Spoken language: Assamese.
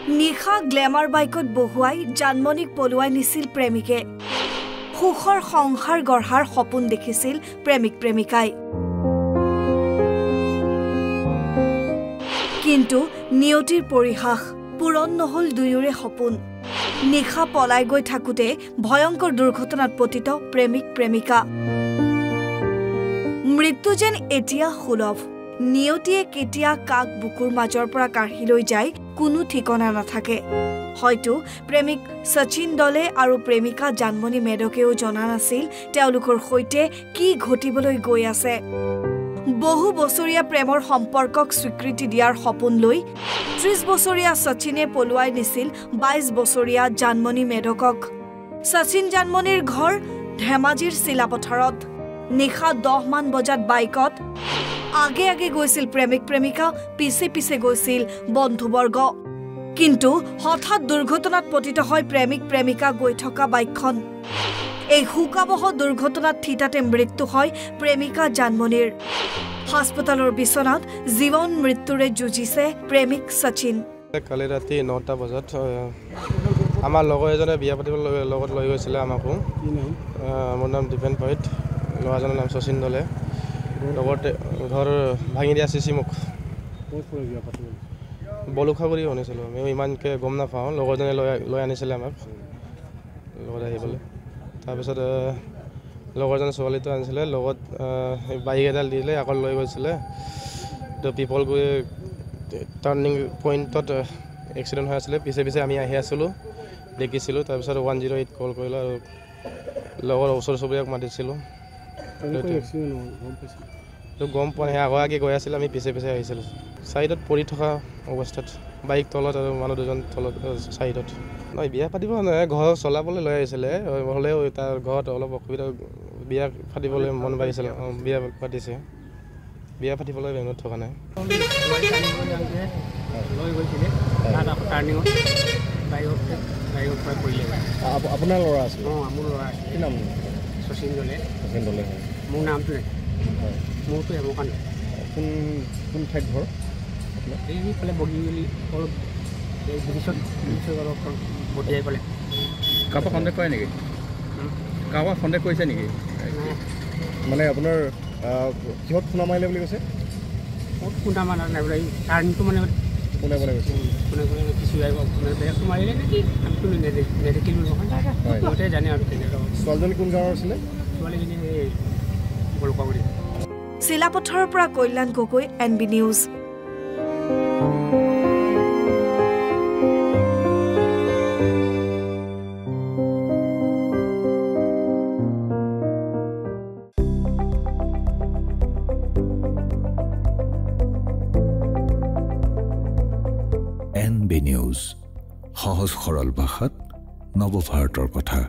নিশা গ্লেমাৰ বাইকত বহুৱাই জানমণিক পলুৱাই নিছিল প্ৰেমিকে সুখৰ সংসাৰ গঢ়াৰ সপোন দেখিছিল প্ৰেমিক প্ৰেমিকাই কিন্তু নিয়তিৰ পৰিহাস পূৰণ নহল দুয়োৰে সপোন নিশা পলাই গৈ থাকোতে ভয়ংকৰ দুৰ্ঘটনাত পতিত প্ৰেমিক প্ৰেমিকা মৃত্যু যেন এতিয়া সুলভ নিয়তিয়ে কেতিয়া কাক বুকুৰ মাজৰ পৰা কাঢ়ি লৈ যায় কোনো ঠিকনা নাথাকে হয়তো প্ৰেমিক সচিন দলে আৰু প্ৰেমিকা জানমণি মেডকেও জনা নাছিল তেওঁলোকৰ সৈতে কি ঘটিবলৈ গৈ আছে বহু বছৰীয়া প্ৰেমৰ সম্পৰ্কক স্বীকৃতি দিয়াৰ সপোন লৈ 30 বছৰীয়া সচিনে পলুৱাই নিছিল 22 বছৰীয়া জানমণি মেডকক সচিন জানমণিৰ ঘৰ ধেমাজিৰ চিলাপথাৰত নিশা 10 মান বজাত বাইকত আগে আগে গৈছিল প্ৰেমিক প্ৰেমিকা পিছে পিছে গৈছিল বন্ধুবৰ্গ কিন্তু হঠাৎ দুৰ্ঘটনাত পতিত হয় প্ৰেমিক প্ৰেমিকা গৈ থকা বাইকখন এই হুকাবহ দুৰ্ঘটনাত থিতাতে মৃত্যু হয় প্ৰেমিকা জানমণিৰ হাস্পতালৰ বিছনাত জীৱন মৃত্যুৰে যুঁজিছে প্ৰেমিক সচিন কালি ৰাতি 9টা বজাত আমাৰ লগৰ এজনে বিয়া পাতিবলৈ লগত লৈ গৈছিলে আমাকো মোৰ নাম দীপেন পৈত ল'ৰাজনৰ নাম সচিন দলে লগতে ঘৰ ভাঙি দিয়া চিচি মুখ বলুখা কৰি শুনিছিলোঁ আমি ইমানকৈ গম নাপাওঁ লগৰজনে লৈ আনিছিলে আমাক লগত আহিবলৈ তাৰপিছত লগৰজনে ছোৱালীটো আনিছিলে লগত বাইক এডাল দিলে আকৌ লৈ গৈছিলে তো পিপল গৈ টাৰ্ণিং পইণ্টত এক্সিডেণ্ট হৈ আছিলে পিছে পিছে আমি আহি আছিলোঁ দেখিছিলোঁ তাৰপিছত 108 কল কৰিলোঁ আৰু লগৰ ওচৰ চুবুৰীয়াক মাতিছিলোঁ তো গম পোৱা নাই আগতে গৈ আছিল আমি পিছে পিছে আহিছিলোঁ ছাইডত পৰি থকা অৱস্থাত বাইক তলত আৰু মানুহ দুজন তলত ছাইডত নহয় বিয়া পাতিব নহয় ঘৰ চলাবলৈ লৈ আহিছিলে হ'লেও তাৰ ঘৰত অলপ অসুবিধা বিয়া পাতিবলৈ মন বাঢ়িছিলে বিয়া পাতিছে বিয়া পাতিবলৈ বেংগত থকা নাই আপোনাৰ ল'ৰা আছে মোৰ ল'ৰা আছে কি নাম সচিন দলে হয় মোৰ নামটো মোৰতো হেমকান্ত কোন ঠাইত ঘৰ এইফালে বগী মেলি অলপ ব্ৰিজত অলপ বটিয়াই পেলাই কাৰোবাক সন্দেহ কৰে নেকি কাৰোবাক সন্দেহ কৰিছে নেকি মানে আপোনাৰ কিহত খুন্দা মাৰিলে বুলি কৈছে ক'ত খুন্দা মাৰা নাই বোলে টাৰ্ণিংটো মানে কোনে কোনে কৈছে কোনে কিছু আহিব বেলেগটো মাৰিলে নেকি আমিতো নেদেখিলোঁ নহয় সিহঁতে জানে আৰু তেনেকুৱা ছোৱালীজনী কোন গাঁৱৰ আছিলে ছোৱালীজনী এই বলুকাগুৰি চিলাপথাৰৰ পৰা কল্যাণ Gogoi NB news NB news সহজ সৰল ভাষাত নৱভাৰতৰ কথা।